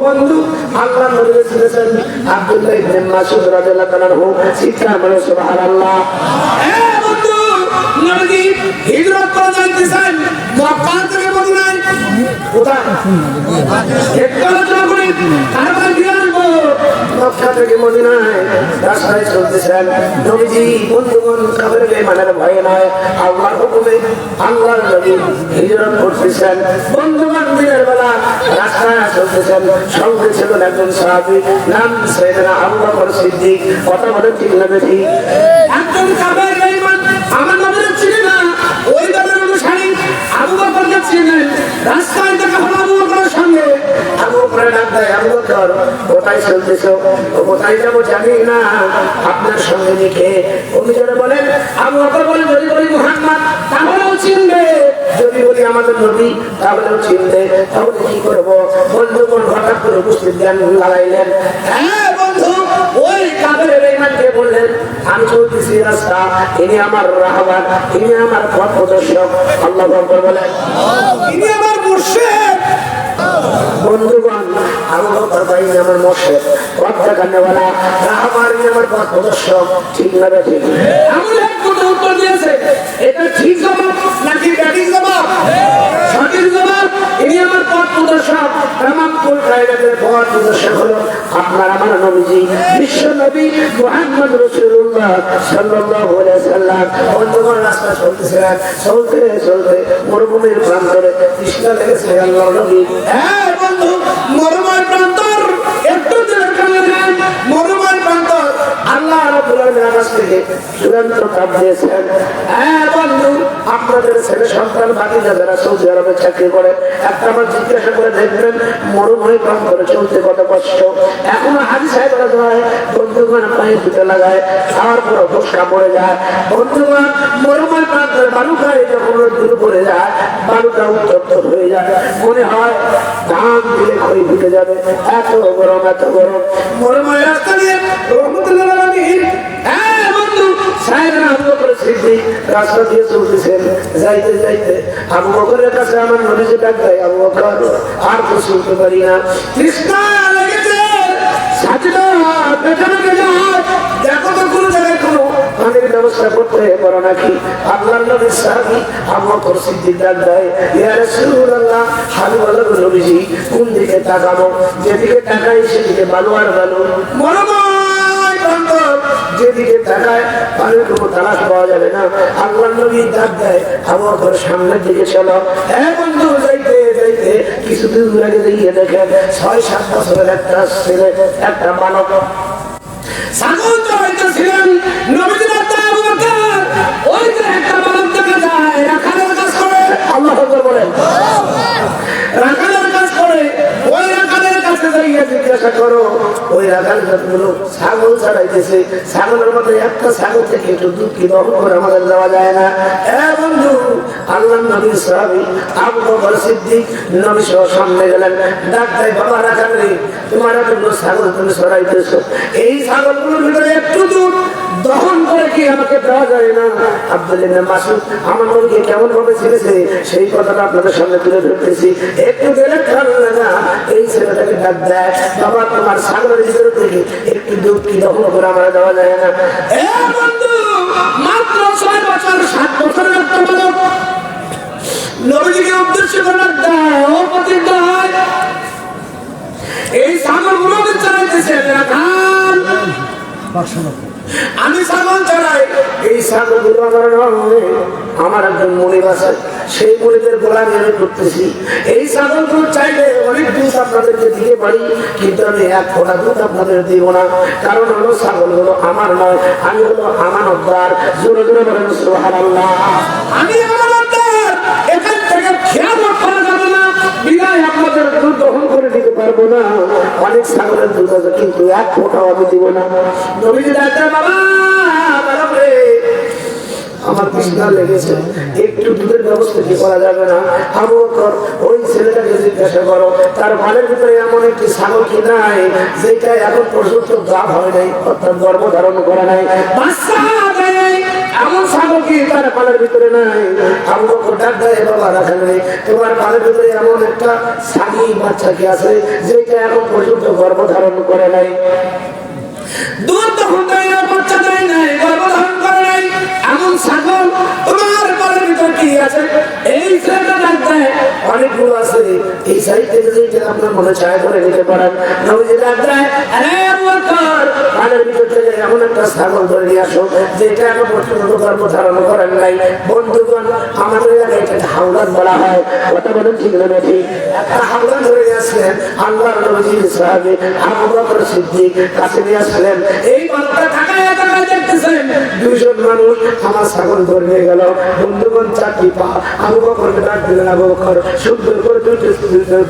বন্ধু আল্লাহ নবী বলেছেন আব্দুল্লাহ ইবনে মাসউদ রাদিয়াল্লাহু তাআলা চিৎকার করে সুবহানাল্লাহ। বন্ধু নবী হিজরত করে যাইতেছেন মক্কা থেকে মদিনায়, কোথায় একটু আলোচনা করি তারপর দিয়ে আসবো। মক্কা থেকে মদিনায় রাস্তায় চলতেছেন নবীজি। বন্ধুগণ কাফের বেঈমানের ভয়ে নয়, আল্লাহর হুকুমে আল্লাহর নবী হিজরত করতেছেন। বন্ধুগণ দিনের বেলা রাস্তায় চলতেছেন, সঙ্গে ছিলেন একজন সাহাবী, নাম সাইয়েদনা আবু বকর সিদ্দিক। কথা বলে ঠিক না বেশি? একজন কাফের বেঈমান আমার নবীর ছিল না, ওই দলের অনুসারী আবু বকরকে ছিলেন। রাস্তায় দেখা হলো আবু বকরের সঙ্গে। আবু বকর ডাক দেয়, আবু বকর কোথায় চলতেছো? কোথায় যাবো জানি না, আপনার সঙ্গে দেখে অভিযোগে বলেন। আবু বকর বলেন, যদি বলি মুহাম্মদ তাহলেও চিনবে, যদি বলি আমাদের নবী তাহলেও চিনবে, তাহলে কি করবো? বন্ধুগণ হঠাৎ করে উপস্থিত জ্ঞান লাগাইলেন। হ্যাঁ বন্ধু, ওই কাফের বেঈমানকে বললেন, আমি চলতেছি রাস্তা, ইনি আমার রাহবার, ইনি আমার পথ প্রদর্শক। আল্লাহু আকবার বলেন, ইনি আমার মুর্শিদ। বন্ধুগণ আবু বকর ভাই আমার মুর্শিদ, পথ দেখানেওয়ালা, রাহবার, ইনি আমার পথ প্রদর্শক। ঠিক না ঠিক? এমন এক কথা উত্তর দিয়েছে, এটা ঠিক জবাব নাকি ব্যাঠিক জবাব? সঠিক জবাব, ইনি আমার পথ প্রদর্শক। তামাম কুল কায়নাতের পথ প্রদর্শক হলো আপনার আমার নবীজি, বিশ্ব নবী মুহাম্মদ রাসূলুল্লাহ সাল্লাল্লাহু আলাইহি ওয়াসাল্লাম। বন্ধুগণ রাস্তা চলতেছিলেন, চলতে চলতে মরুভূমির প্রান্তরে তৃষ্ণা লেগেছে আল্লাহর নবী। হ্যাঁ বন্ধু, মরুভূমির প্রান্তর একটু দূরে গেলেন, মরুভূমির প্রান্তর আল্লাহ রাব্বুল আলামিন আকাশ থেকে চূড়ান্ত তাপ দিয়েছেন। হ্যাঁ বন্ধু, আপনাদের ছেলে সন্তান ভাতিজা যারা সৌদি আরবে চাকরি করে, একটা আমার জিজ্ঞাসা করে দেখবেন মরুভূমি প্রান্তরে চলতে কত কষ্ট। এখনো হাজি সাহেবরা যায়, বন্ধুগণ পায়ে জুতে লাগায়, খাওয়ার পর ফসকা পড়ে যায়। বন্ধুগণ মরুভূমি প্রান্তরে বালু খায়, যখন দূর পড়ে যায় বালুটা উত্তপ্ত হয়ে যায়, মনে হয় ধান দিলে খই ফুটে যাবে, এত গরম এত গরম। মরুভূমি রাস্তা দিয়ে রহমতুল্লাহ আলামিন, হ্যাঁ বন্ধু সাইয়েদনা আবু বকর সিদ্দিক রাস্তা দিয়ে চলতেছেন। যাইতে যাইতে আবু বকরের কাছে আমার নবীজি ডাক দেয়, আবু বকর আর তো শুনতে পারি না, তৃষ্ণা লেগেছে, সাজদা পেছনে যায়, দেখো তো কোনো জায়গায় কোনো পানির ব্যবস্থা করতে পারো নাকি? আল্লাহর নবীর সাহাবী আবু বকর সিদ্দিক ডাক দেয়, ইয়া রাসূলুল্লাহ, হাবিবাল্লাহ নবীজি কোন দিকে তাকাবো? যেদিকে তাকাই সেদিকে বালু আর বালু, মরুভূমি প্রান্তর, যেদিকে তাকায় পানির কোনো তালাশ পাওয়া যাবে না। আল্লাহর নবী ডাক দেয়, আবু বকর সামনের দিকে চলো। হ্যাঁ বন্ধু, যাইতে যাইতে কিছু দূর আগে গিয়ে দেখেন ৬-৭ বছরের একটা ছেলে, একটা বালক ছাগল চড়াইতেছিলেন। নবীজি ডাকতেন, আবু বকর, ওই যে একটা বালক দেখা যায় রাখালের কাজ করে। আল্লাহু আকবার বলেন, রাখালের কাজ করে। ওই রাখালের কাছে যাইয়া জিজ্ঞাসা করো, ওই রাখাল গুলো ছাগল ছাড়াইতেছে, ছাগলের মধ্যে একটা ছাগল থেকে একটু দুধ কি দহন করে আমাদের দেওয়া যায় না? হ্যাঁ বন্ধু, আল্লাহর নবীর সাহাবী আবু বকর সিদ্দিক নবী সহ সামনে গেলেন। ডাক দেয়, বাবা রাখাল রে, তোমার এতগুলো ছাগল তুমি ছড়াইতেছো, এই ছাগলগুলোর ভিতরে একটু দুধ দহন করে কি আমাকে দেওয়া যায় না? আব্দুল্লাহ ইবনে মাসউদ আমার নবীকে কেমন ভাবে ছেড়েছে সেই কথাটা আপনাদের সামনে তুলে ধরতেছি, একটু গেলে খারাপ লাগা। এই ছেলেটাকে ডাক দেয়, বাবা তোমার ছাগলের ভিতরে থেকে একটু দুধ কি দহন করে আমার দেওয়া যায় না? এ বন্ধু, মাত্র ৬ বছর ৭ বছরের একটা বালক নবীজিকে উদ্দেশ্য করে দেয়, ও প্রতিজ্ঞা হয়, এই ছাগলগুলোকে চালাইতেছে রাখাল, আমি ছাগল চড়াই, এই ছাগলগুলো আমার একজন মনিব আছে, সেই মনিবের গোলামি আমি করতেছি। এই ছাগলগুলো চাইলে অনেক দুধ আপনাদেরকে দিতে পারি, কিন্তু আমি এক ফোঁটা দুধ আপনাদের দিব না। কারণ হলো ছাগলগুলো আমার নয়, আমি হলো আমানতদার। জোরে জোরে বলেন সুবহানাল্লাহ, আমি আমানতদার। এখান থেকে খেয়ানত করা যাবে না, বিদায় আপনাদের দুধ দহন করে দিতে পারবো না। অনেক ছাগলের দুধ আছে, কিন্তু এক ফোঁটাও আমি দিব না। নবীজি ডাক্তার, বাবা আমার তৃষ্ণা লেগেছে, একটু দুধের ব্যবস্থা কি করা যাবে না? আবু বকর ওই ছেলেটাকে জিজ্ঞাসা করো, তার ভালের ভিতরে এমন একটি ছাগল কি নাই যেটা এখন পর্যন্ত গাভ হয় নাই, অর্থাৎ গর্ভধারণ করে নাই, বাচ্চা দেয় নাই। এমন ছাগল কি তার পালের ভিতরে নাই? আবু বকর ডাক দেয়, বাবা রাখেন নেই, তোমার পালের ভিতরে এমন একটা ছাগি বাচ্চা কি আছে যেটা এখন পর্যন্ত গর্ভধারণ করে নাই, দুধ তখন দেয় না, বাচ্চা দেয় নাই, গর্ভধারণ করে নাই, এমন ছাগল তোমার পালের ভিতরে কি আছে? এই ছেলেটা ডাক দেয়, অনেকগুলো আছে, এই সাইড থেকে যদি আপনার মনে চায় ধরে নিতে পারেন। নবীজি ডাক দেয়, আরে আবু বকর, পালের ভিতর থেকে এমন একটা ছাগল ধরে নিয়ে আসো যেটা এখন পর্যন্ত গর্ভধারণ করেন নাই। বন্ধুগণ, আমাদের এলাকায় এটা হাওলাত বলা হয়, কথা বলেন ঠিক না ঠিক? একটা হাওলাত ধরে নিয়ে আসলেন আল্লাহর নবীজির সাহাবী আবু বকর সিদ্দিক, কাছে নিয়ে আসলেন। এই বালকটা তাকায় তাকায় দেখতেছেন দুইজন মানুষ আমার ছাগল ধরে নিয়ে গেল। বন্ধুগণ, চারটি পা। আবু বকরকে ডাক দিলেন, আবু বকর সুন্দর করে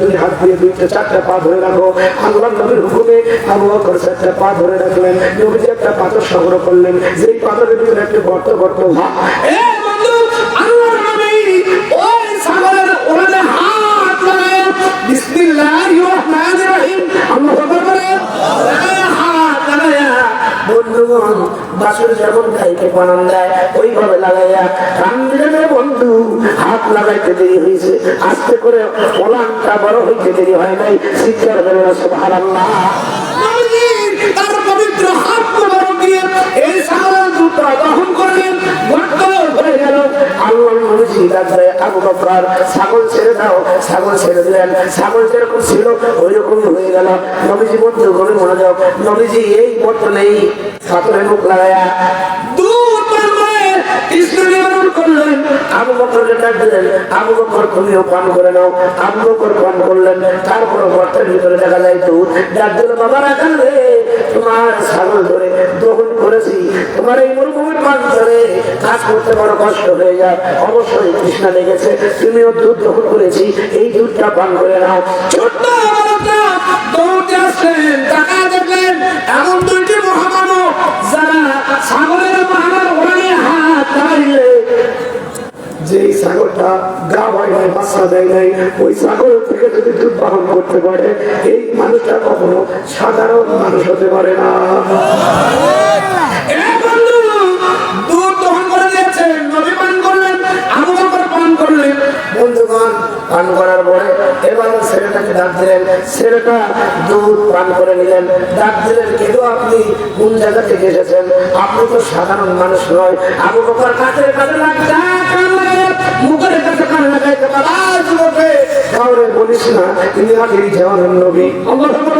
দুই হাত দিয়ে দুইটা চারটা পা ধরে রাখো। আল্লাহর নবীর হুকুমে আবু বকর চারটা পা ধরে রাখলেন। নবীজি একটা পাথর সংগ্রহ করলেন, যেই পাথরের ভিতরে একটা গর্ত গর্ত ভা। আল্লাহর নবী ওই ছাগলের ওড়ালে হাত লাগায় বিসমিল্লাহির রহমানির রহিম আল্লাহু আকবার বলে হাত লাগায়া, বন্ধুগণ বাসুর যেমন গাইকে বানান দেয় ওইভাবে লাগাইয়া কান দিলেন। বন্ধু, হাত লাগাইতে দেরি হয়েছে, আস্তে করে ওলানটা বড় হইতে দেরি হয় নাই। শিক্ষার বেলা সুবহানাল্লাহ, তার পবিত্র হাত বড় দিয়ে এই ছাগলের দুধটা দহন করলেন, গর্ত হয়ে গেল। আল্লাহর নবীজি ডাকলেন, আবু বকর ছাগল ছেড়ে দাও। ছাগল ছেড়ে দিলেন, ছাগল যেরকম ছিল ওই রকমই হয়ে গেল। নবীজি বলতে গভীর মনোযোগ, নবীজি এই মতো নেই ছাগলে মুখ লাগায়া দুধ পান করে কৃষ্ণ নিবেদন করলেন। আবু বকরকে ডাক দিলেন, আবু বকর তুমিও পান করে নাও। আবু বকর পান করলেন, তারপর গর্তের ভিতরে দেখা যায় দুধ। ডাক দিল, বাবা রাখান রে, তোমার ছাগল ধরে দহন করেছি, তোমার এই মরুভূমির পান ধরে কাজ করতে বড় কষ্ট হয়ে যায়, অবশ্যই তৃষ্ণা লেগেছে, তুমিও দুধ দহন করেছি, এই দুধটা পান করে নাও। ছোট্ট বালকটা দৌড়ে আসলেন, তাকায় দেখলেন এমন দুইটি মহামানব যারা ছাগলের পাহাড় ওড়ানে হাত দাঁড়িয়ে, যেই ছাগলটা গা হয় নাই, বাচ্চা দেয় নাই, ওই ছাগল থেকে যদি দুধ পালন করতে পারে এই মানুষটা কখনো সাধারণ মানুষ হতে পারে না। দুধ দহন করে দিয়েছেন, নবী পান করলেন, আবু বকর পান করলেন। বন্ধুগণ, পান করার পরে এবার ছেলেটাকে ডাক দিলেন, ছেলেটা দুধ পান করে নিলেন। ডাক দিলেন, কেন আপনি কোন জায়গা থেকে এসেছেন? আপনি তো সাধারণ মানুষ নয়। আবু বকর কাছে কাছে লাগছে, মুখের কাছে কান লাগাইতে বাবা যুবকে কাউরে বলিস না, ইনি আখেরি জামানের নবী। আল্লাহু আকবার,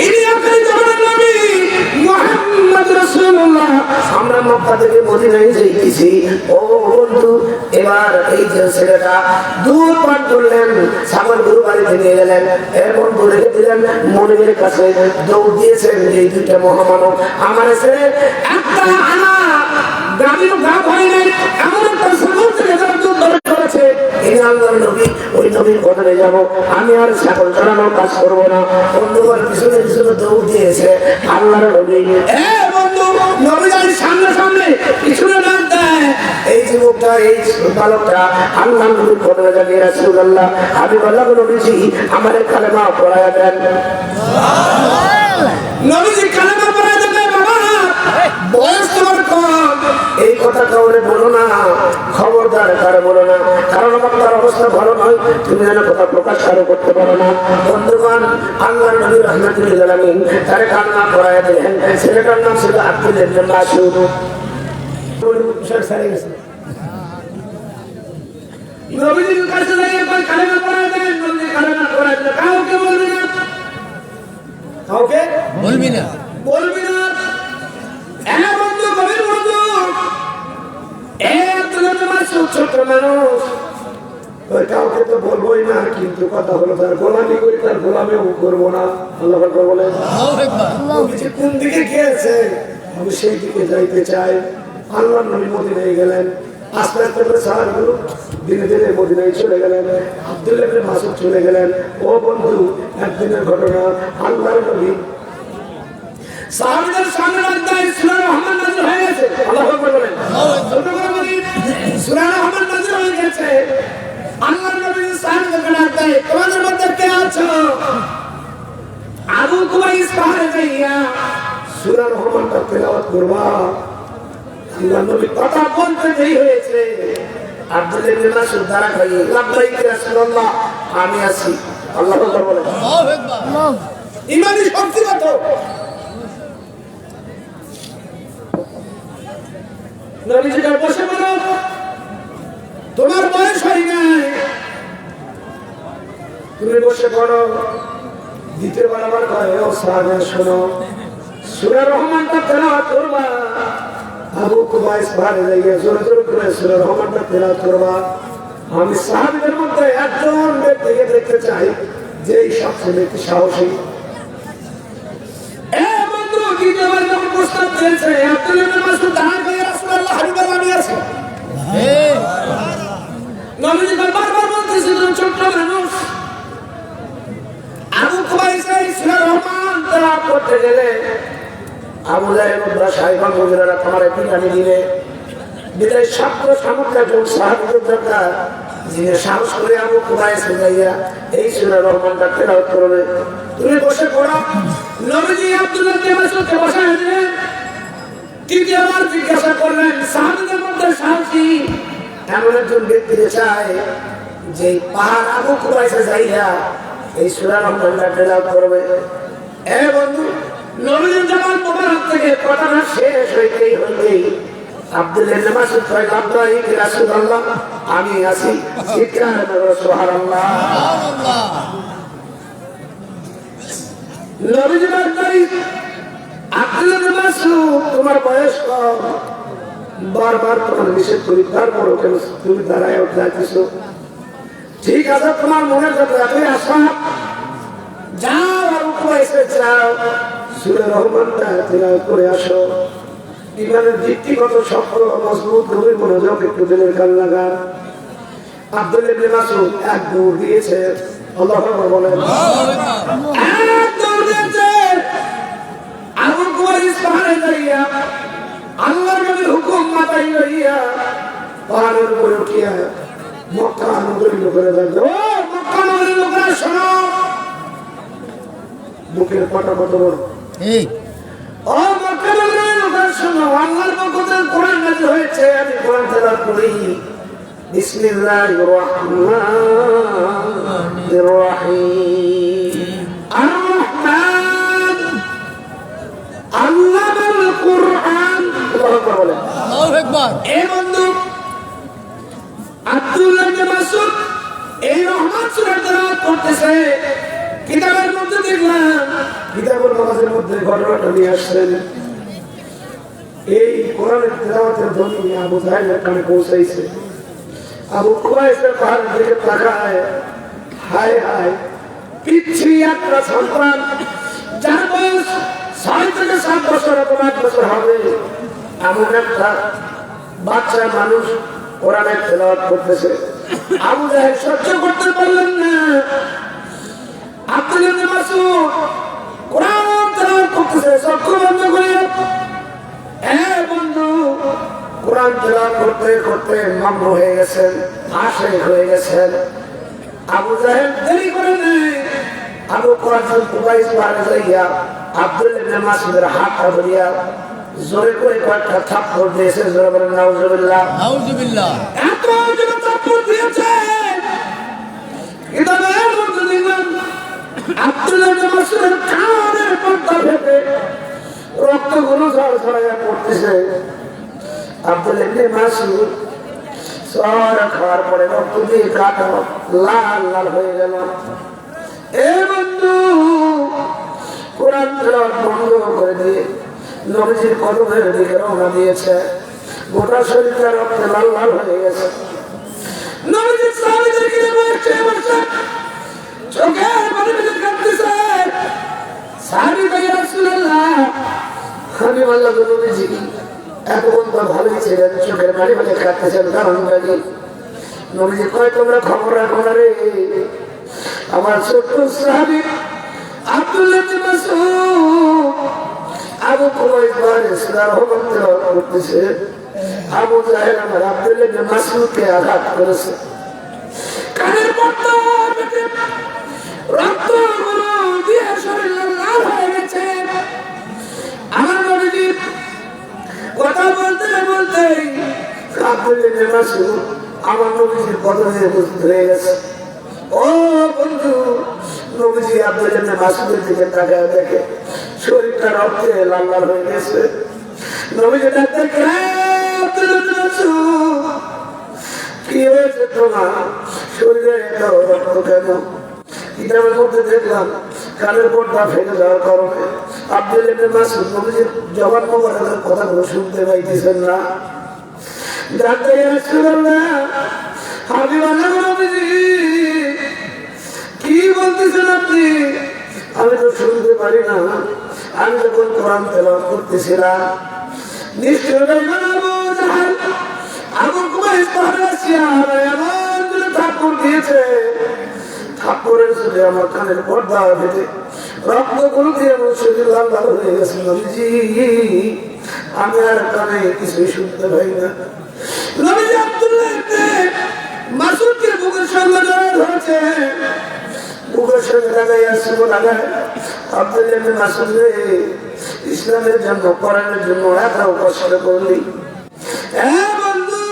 ইনি আখেরি জামানের নবী মুহাম্মদ রাসূলুল্লাহ। আমরা মক্কা থেকে মদিনায় যাইতেছি। ও বন্ধু, এবার এই যে ছেলেটা দুধ পান করলেন, ছাগল গরু বাড়িতে নিয়ে গেলেন, এরপর রেখে দিলেন। মনিবের কাছে দৌড় দিয়েছেন এই দুইটা মহামানব, আমার ছেলে একটা আনা গ্রামীণ গ্রাম হয় নাই, এমন একটা ছাগল থেকে যারা দুধ দহন করেছে, এই আল্লাহর নবী, ওই নবীর কথাতে যাবো, আমি আর ছাগল চড়ানোর কাজ করবো না। বন্ধুবার পিছনে পিছনে দৌড় দিয়েছে আল্লাহর নবী। বন্ধু, নবী যার সামনে সামনে পিছনে ডাক দেয়, এই যুবকটা, এই বালকটা আল্লাহর নবীর কথাতে যাবে, রাসূলুল্লাহ আমি বললাম, নবীজি আমার কালেমা পড়ায়া দেন। নবীজি কালেমা পড়ায়া দেন, বাবা বয়স তোমার কম, এই কথা কাউরে বলো না, খবরদার কারো বলো না, কারণ আমার তার অবস্থা ভালো নয়, তুমি যেন কথা প্রকাশ কারো করতে পারো না। বন্ধুগণ, আল্লাহর নবী রাহমাতুল লিল আলামিন তার কালেমা পড়ায়া দিলেন। ছেলেটার নাম ছিল আব্দুল্লাহ ইবনে মাসউদ। নবীজির কাছে যাইয়ে কালেমা পড়ায়া দেন, নবীজি কালেমা পড়ায়া দিলেন, কাউকে বলবি না, কাউকে বলবি না, বলবি না। বন্ধু, গভীর বন্ধু, ছোট্ট মানুষ, কাউকে তো বলবোই না, কিন্তু কথা হলো তার গোলামি করি, তার গোলামিও করবো না। আল্লাহ বলেন, কোন দিকে গিয়েছে আমি সেই দিকে যাইতে চাই। আল্লাহর নবী মদিনায় গেলেন, আস্তে আস্তে করে সাহাবীগুলো ধীরে ধীরে মদিনায় চলে গেলেন। আব্দুল্লাহ ইবনে মাসউদ চলে গেলেন। ও বন্ধু, একদিনের ঘটনা, আল্লাহর নবী সাহাবীদের সামনে রাখতেই সূরা রহমান নাযিল হয়ে গেছে। আল্লাহু আকবার বলেন, সূরা রহমান নাযিল হয়ে গেছে। আল্লাহর নবী সাহাবীদেরকে ডাকতে, তোমাদের মধ্যে কে আছো আবু কুবাইস পাহাড়ে যাইয়া সূরা রহমানটা তেলাওয়াত করবা। নবী কথা বলতে দেরি হয়েছে, আব্দুল্লাহ ইবনে মাসউদ দাঁড়া খাইয়ে লাব্বাইক ইয়া রাসূলুল্লাহ, আমি আছি। আল্লাহু আকবার বলেন। আল্লাহু আকবার। ইমানি শক্তি কত! নবীজি বসে বলো, তোমার বয়স হয় নাই, তুমি বসে পড়ো। দ্বিতীয়বার আবার কয়, ও সাহাবা শোনো, সূরা রহমানটা তেলাওয়াত করবা। আবু কুবাইস ভারে যাইয়া জোরে জোরে করে সূরা রহমানটা তেলাওয়াত করবা। আমি সাহাবীদের মধ্যে একজন ব্যক্তিকে দেখতে চাই যে এই সবচেয়ে বেশি সাহসী। দ্বিতীয়বার যখন প্রস্তাব দিয়েছে, আব্দুল্লাহ ইবনে মাসউদ দাঁড়ায় গিয়ে রাসূলুল্লাহ হাবিবাল্লাহ আমি আছি। নবীজি বারবার বলতেছিলেন, ছোট্ট মানুষ আবু কুবাইস এই সূরা রহমান তেলাওয়াত করতে গেলে আবু জাহেল সাহেব মুজিরা তোমার পিটানি দিলে। বিদায় ছাত্র সামর্থ্য একজন সাহাবীর দরকার যিনি সাহস করে আবু কুবাইস যাইয়া এই সূরা রহমানটা তেলাওয়াত করবে। তুমি বসে পড়ো। নবীজি আব্দুল্লাহ ইবনে মাসউদকে বসায় দিলেন। তৃতীয়বার জিজ্ঞাসা করলেন, সাহাবীদের মধ্যে সাহসী এমন একজন ব্যক্তি চায় যে পাহাড় আবু কুবাইসে যাইয়া এই সূরা রহমানটা তেলাওয়াত করবে। এ বন্ধু, নবীজির জামাল মোবারক থেকে কথাটা শেষ হইতেই আব্দুল্লাহ ইবনে মাসউদ কয়, লাব্বাইক ইয়া রাসূলুল্লাহ, আমি আছি। চিৎকার করো সুবহানাল্লাহ। নবীজি বলেন, আব্দুল্লাহ ইবনে মাসউদ তোমার বয়স কম, বারবার তোমার নিষেধ করি, তারপরও কেন তুমি দাঁড়ায় যাচ্ছো? ঠিক আছে, তোমার মনে যত এতই আশা, যাও আর কুবাইসে যাও, সূরা রহমানটা তেলাওয়াত করে আসো। ইমানের ভিত্তিগত শক্ত মজবুত গভীর মনোযোগ একটু দিলের কান লাগা। আব্দুল্লাহ ইবনে মাসউদ এক দৌড় দিয়েছে। আল্লাহু আকবার বলেন। এক দৌড় দিয়েছে। আবু কুবাইস পাহাড়ে যাইয়া আল্লাহর নবীর হুকুম মাথায় লইয়া পাহাড়ের উপরে উঠিয়া মক্কা নগরীর লোকেরা ডাকলো, ও মক্কা নগরীর লোকেরা শোনো। বুকের পাটা কত বড়! ও মক্কা নগরীর লোকেরা শোনো, আল্লাহর পক্ষ থেকে কোরআন নাযিল হয়েছে, আমি কোরআন তেলাওয়াত করি। বিসমিল্লাহির রহমানির রহিম। আর রহমান আল্লামাল কুরআন। আল্লাহু আকবার বলেন। আল্লাহু আকবার। এই বন্ধু আব্দুল্লাহ ইবনে মাসউদ এই রহমান সূরা তেলাওয়াত করতেছে। কিতাবের মধ্যে দেখলাম, কিতাবের মাঝের মধ্যে ঘটনাটা নিয়ে আসছেন। এই কোরআনের তেলাওয়াতের ধ্বনি আবু জাহেলের কানে পৌঁছাইছে। আবু কুবাইসের পাহাড়ের দিকে তাকায়, হায় হায়, পিচ্ছি একটা সন্তান যার বয়স 6 থেকে 7 বছর অথবা 8 বছর হবে, এমন একটা বাচ্চা মানুষ কোরআনের তেলাওয়াত করতেছে। আবু জাহেল সহ্য করতে পারলেন না। আব্দুল্লাহ ইবনে মাসউদ কোরআন তেলাওয়াত করতেছে, চক্ষু বন্ধ করে। হ্যাঁ বন্ধু, কোরআন তেলাওয়াত করতে করতে মগ্ন হয়ে গেছেন, আশিক হয়ে গেছেন। আবু জাহেল দেরি করে নেই। আবু কুবাইস পাহাড়ে যাইয়া আব্দুল্লাহ ইবনে মাসউদের হাতটা ধরিয়া জোরে করে কয়েকটা থাপ্পড় দিয়েছে। জোরে বলেন নাউজুবিল্লাহ। নাউজুবিল্লাহ। এত জোরে থাপ্পড় দিয়েছে, কিতাবের মধ্যে দেখলাম আব্দুল্লাহ ইবনে মাসউদের কানের পর্দা ফেটে রক্তগুলো ঝরঝরাইয়া পড়তেছে। আব্দুল্লাহ ইবনে মাসউদ সর খাওয়ার পরে রক্ত দিয়ে কাটা লাল লাল হয়ে গেল। এ বন্ধু, কোরআন তেলাওয়াত বন্ধ করে দিয়ে নবীজির কদমের দিকে রওনা দিয়েছে। গোটা শরীরটা রক্তে লাল লাল হয়ে গেছে। নবীজি সাহাবীদেরকে বলছে, চোখের পানি ফেলে কাঁদতেছে। সাহাবী কয়, ইয়া রাসূলুল্লাহ, আমি বললাম, নবীজি এতক্ষণ তো ভালোই ছিলেন, চোখের পানি ফেলে কাঁদতেছেন, কারণ কি? নবীজি কয়, তোমরা খবর রাখো না রে, আমার ছোট্ট সাহাবী আব্দুল্লাহ ইবনে মাসউদ আবু কুবাইস পাহাড়ে সূরা রহমান তেলাওয়াত করতেছে। আবু জাহেল আমার আব্দুল্লাহ ইবনে মাসউদকে আঘাত করেছে। কানের পর্দা ফেটে রক্তগুলো দিয়ে শরীর লাল হয়ে গেছে। আমার নবীজি কথা বলতে বলতে আব্দুল্লাহ ইবনে মাসউদ আমার নবীজির বদরে উপস্থিত হয়ে গেছে। ও বন্ধু, নবীজি আব্দুল্লাহ ইবনে মাসউদের দিকে তাকায় দেখে শরীরটা রক্তে লাল লাল হয়ে গেছে। নবীজি ডাকতে আব্দুল্লাহ ইবনে মাসউদ, কি হয়েছে তোমার শরীরে এত রক্ত কেন? কিতাবের মধ্যে দেখলাম কানের পর্দা ফেলে যাওয়ার কারণে আব্দুল্লাহ ইবনে মাসউদ নবীজির জবান মোবারকের কথাগুলো শুনতে পাইতেছেন না। ডাকতে ইয়া রাসূলুল্লাহ, হাবিবাল্লাহ নবীজি, কি বলতেছেন আপনি? আমি তো শুনতে পারি না। আমি যখন কোরআন তেলাওয়াত করতেছিলাম নিশ্চয়ই আবু কুবাইস পাহাড়ে আসিয়া এমন করে থাপ্পড় দিয়েছে, থাপ্পড়ের চোখে আমার কানের পর্দা ফেটে রক্তগুলো দিয়ে আমার শরীর লাল লাল হয়ে গেছে। নবীজি, আমি আর কানে কিছুই শুনতে পাই না। নবীজি আব্দুল্লাহ ইবনে মাসউদকে বুকের সঙ্গে জড়িয়ে ধরেছে, বুকের সঙ্গে লাগাইয়া শুভ লাগায়, আব্দুল্লাহ ইবনে মাসউদ রে, ইসলামের জন্য কোরআনের জন্য এত কষ্ট করলি। বন্ধু,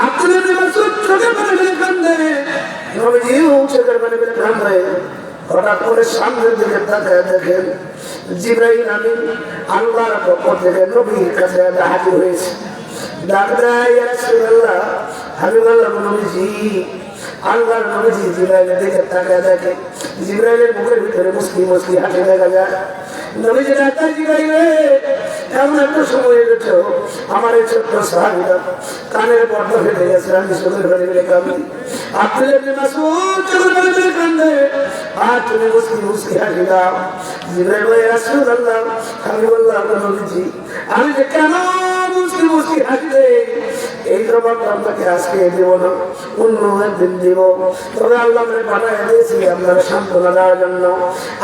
আব্দুল্লাহ ইবনে মাসউদ চোখের পানি ফেলে কান্দে, নবীজিও চোখের পানি ফেলে কান্দে। হঠাৎ করে সামনের দিকে তাকায় দেখেন জিবরাইল আমিন আল্লাহর পক্ষ থেকে নবীর কাছে হাজির হয়েছে। ডাক দেয়, ইয়া রাসূলুল্লাহ, হাবিবাল্লাহ নবীজি। আল্লাহর নবীজি জিবরাইলের দিকে তাকায় দেখে জিবরাইলের মুখের ভিতরে মুস্কি মুস্কি হাসি দেখা যায়। নবীজি ডাক্তার জিবরাইল, এমন একটা সময় গেছে আমার এই ছোট্ট সাহাবীরা কানের পর্দা ফেটে গেছে, আমি চোখের পানি ফেলে কাঁদি। আব্দুল্লাহ ইবনে মাসউদ চোখের পানি ফেলে কান্দে, আর তুমি মুস্কি মুস্কি হাসি দাও। জিবরাইল বলে, ইয়া রাসূলুল্লাহ, হাবিবাল্লাহ নবীজি, আমি যে কেন মুস্কি মুস্কি হাসি দেই এই জবাব আপনাকে আজকে দেব না, অন্য একদিন দিব। তবে আল্লাহ আমাকে পাঠায় দিয়েছি আপনার সান্ত্বনা দেওয়ার জন্য।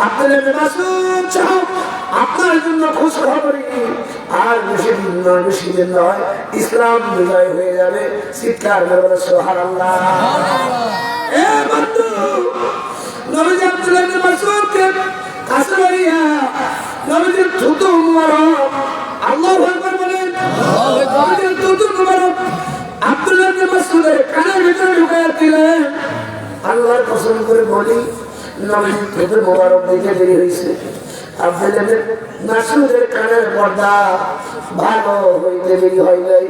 আব্দুল্লাহ ইবনে মাসউদ চাও আপনার জন্য খুশ খবরই, আর বেশি দিন নয়, বেশি দিন নয়, ইসলাম বিজয় হয়ে যাবে। চিৎকার করে বলে সুবহানাল্লাহ। এ বন্ধু, নবীজি আব্দুল্লাহ ইবনে মাসউদকে কাছে লইয়া নবীজির থুতু মুবারক, আল্লাহু আকবার বলেন, নবীজির থুতু মুবারক আব্দুল্লাহ ইবনে মাসউদের কানের ভিতরে ঢুকাইয়া দিলেন। আল্লাহর কসম করে বলি, নবীজির থুতু মুবারক দিকে দেরি হয়েছে। আব্দুল্লাহ ইবনে মাসউদের কানের পর্দা ভালো হইতে দেরি হয় নাই।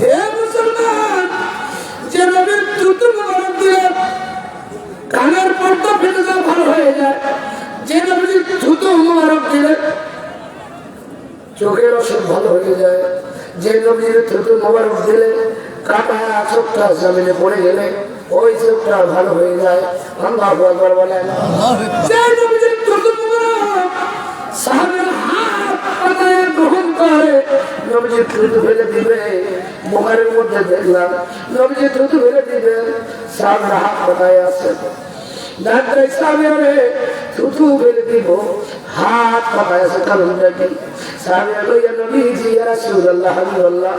হে মুসলমান, যে নবীর থুতু মুবারক দিয়ে কানের পর্দা ফেটে যায় ভালো হয়ে যায়, যে নবীর থুতু মুবারক দিলে চোখের অসুখ ভালো হয়ে যায়, যে নবীর থুতু মুবারক দিলে কাটা চোখটা জমিনে পড়ে গেলে ওই চোখটা ভালো হয়ে যায়। আল্লাহু আকবার বলেন। যে নবীর থুতু মুবারক সাহাবীরা হাত পাতায় গ্রহণ করে নবীজি থুতু ফেলে দিবে, বুখারীর মধ্যে দেখলাম নবীজি থুতু ফেলে দিবে, সাহাবীরা হাত পাতায় আছে। ডাক্তার সাহাবীরা থুতু ফেলে দিব, হাত পাতায় আছে, কারণটা কি? সাহাবীরা কইয়া, নবীজি ইয়া রাসূলুল্লাহ, হাবিবাল্লাহ,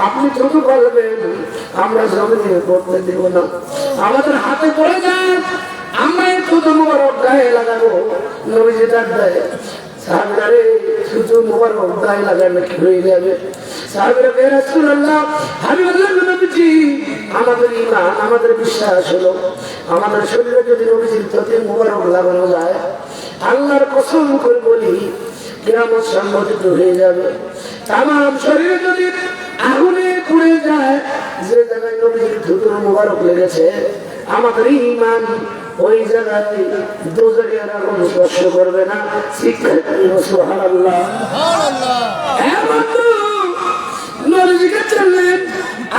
আপনি থুতু করবেন, আমরা জমিনে করতে দিব না, আমাদের হাতে পড়ে যায়, আমরা এই থুতু মুবারক গায়ে লাগাবো। নবীজি ডাক দেয়, সাহাবীরা রে, থুতু মুবারক গায়ে লাগালে কি হয়ে যাবে? সাহাবীরা কইয়া, ইয়া রাসূলুল্লাহ, হাবিবাল্লাহ নবীজি, আমাদের ঈমান, আমাদের বিশ্বাস হলো আমাদের শরীরে যদি নবীজির থুতু মুবারক লাগানো যায়, আল্লাহর কসম করে বলি কিয়ামত সংঘটিত হয়ে যাবে। তামাম শরীরে যদি আগুনে পুড়ে যায়, যে জায়গায় নবীজির থুতু মুবারক লেগেছে, আমাদের ঈমান ওই জায়গায় দোজখের আগুন স্পর্শ করবে না। সুবহানাল্লাহ। হ্যাঁ বন্ধু, নবীজিকে চললেন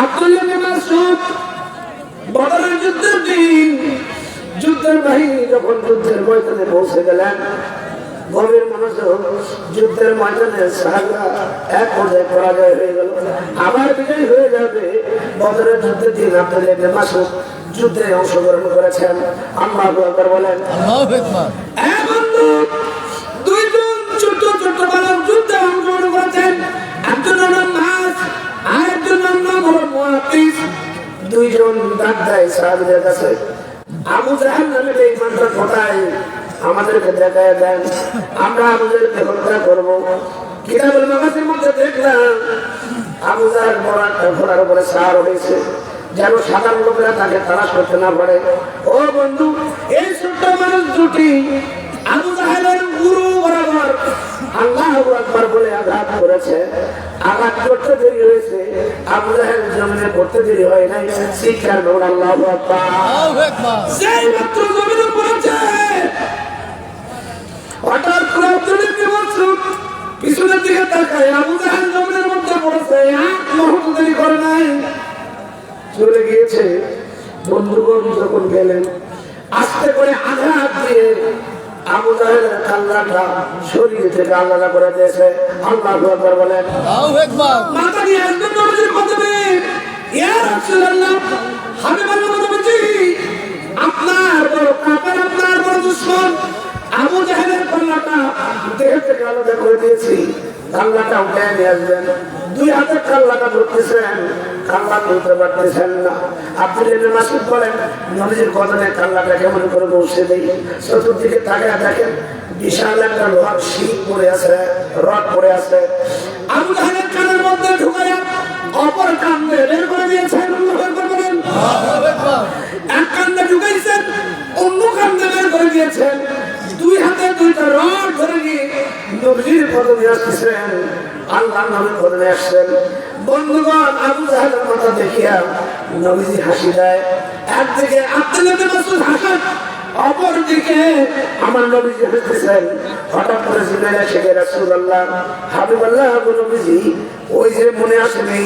আব্দুল্লাহ ইবনে মাসউদ বদরের যুদ্ধের দিন, যুদ্ধের বাহিনী যখন যুদ্ধের ময়দানে পৌঁছে গেলেন, গভীর মনোযোগ, যুদ্ধের ময়দানে সাহাবীরা এক পর্যায়ে পরাজয় হয়ে গেল, আবার বিজয় হয়ে যাবে। বদরের যুদ্ধের দিন আব্দুল্লাহ ইবনে মাসউদ যুদ্ধে অংশগ্রহণ করেছেন। আল্লাহু আকবার বলেন। হ্যাঁ বন্ধু, দুইজন ছোট ছোট বালক যুদ্ধে অংশগ্রহণ করেছেন, একজনের নাম মাস, আরেকজনের নাম হলো মুআতিস। দুইজন ডাক দেয় সাহাবীদের কাছে, আবু জাহেল নামে এই মানটা কোথায় আমাদেরকে দেখায় দেন, আমরা আমাদেরকে হত্যা করবো। কিতাবুল মাগাজির মধ্যে দেখলাম আবু জাহেল বড় একটা ঘোড়ার উপরে সার হয়েছে, যেন সাধারণ লোকেরা তাকে তালাশ করতে না পারে। ও বন্ধু, এই ছোট্ট মানুষ দুটি আবু জাহেলের গুরু বরাবর আল্লাহু আকবার বলে আঘাত করেছে। আঘাত করতে দেরি হয়েছে, আবু জাহেল জমিনে পড়তে দেরি হয় নাই। শিক্ষার নূর আল্লাহু আকবার। যেই মাত্র জমিনে পড়েছে, হঠাৎ করে আব্দুল ইবনে মাসউদ পিছনের দিকে তাকায়, আবু জাহেল জমিনের মধ্যে পড়েছে। এক মুহূর্ত দেরি করে নাই, চলে গিয়েছে। বন্ধুগণ যখন গেলেন, আস্তে করে আঘাত দিয়ে আবু জাহেলের কান্নাটা শরীর থেকে আলাদা করে দিয়েছে। আল্লাহু আকবার বলেন। মাথা নিয়ে একদম নবীজির কদমে, ইয়া রাসূলুল্লাহ, হাবিবাল্লাহ নবীজি, আপনার বড় কাফের, আপনার বড় দুশমন আবু জাহেলের কান্নাটা দেহ থেকে আলাদা করে দিয়েছি, কান্নাটা উঠে নিয়ে আসবেন। দুই হাতে কান্নাটা ধরতেছেন, কান্না তুলতে পারতেছেন না। আব্দুল ইবনে মাসউদ বলেন, নবীজির কদমে কান্নাটা কেমন করে বসে দেই। চতুর্দিকে তাকিয়ে দেখেন, বিশাল একটা লোহার শিক পড়ে আছে, রড পড়ে আছে। আবু জাহেলের কানের মধ্যে ঢুকাইয়া অপর কান দিয়ে বের করে দিয়েছেন। আল্লাহু আকবার বলেন। এক কান্দে ঢুকাইছেন, অন্য কান্দে বের করে দিয়েছেন। দুই হাতে দুইটা রড ধরে নিয়ে নবীজির কদমে আসতেছেন, আল্লাহর নামে কদমে আসছেন। বন্ধুগণ, আবু জাহেলের মাথা দেখিয়া নবীজি হাসি দেয়। একদিকে আব্দুল ইবনে মাসউদ হাসেন, অপরদিকে আমার নবীজি হাসতেছেন। হঠাৎ করে জিবরাইল এসে গেল, রাসূলুল্লাহ, হাবিবাল্লাহ নবীজি, ওই যে মনে আসেনি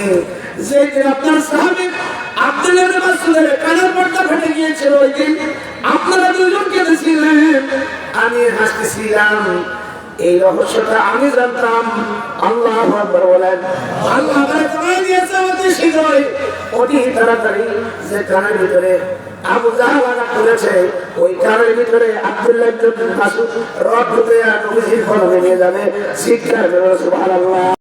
যে দিন আপনার সাহাবী আব্দুল ইবনে মাসউদের কানের পর্দা ফেটে গিয়েছিল, ওই দিন আপনারা দুজন কেঁদেছিলেন, আমি হাসতেছিলাম। এই রহস্যটা আমি জানতাম। আল্লাহু আকবার বলেন। আল্লাহ আমাকে জানাই দিয়েছে অতি শীঘ্রই, অতি তাড়াতাড়ি, যে কানের ভিতরে আবু জাহেল আঘাত করেছে, ওই কানের ভিতরে আব্দুল্লাহ ইবনে মাসউদ রড ঢুকিয়ে নবীজির কদমে নিয়ে যাবে। শিক্ষার বেরো সুবহানাল্লাহ।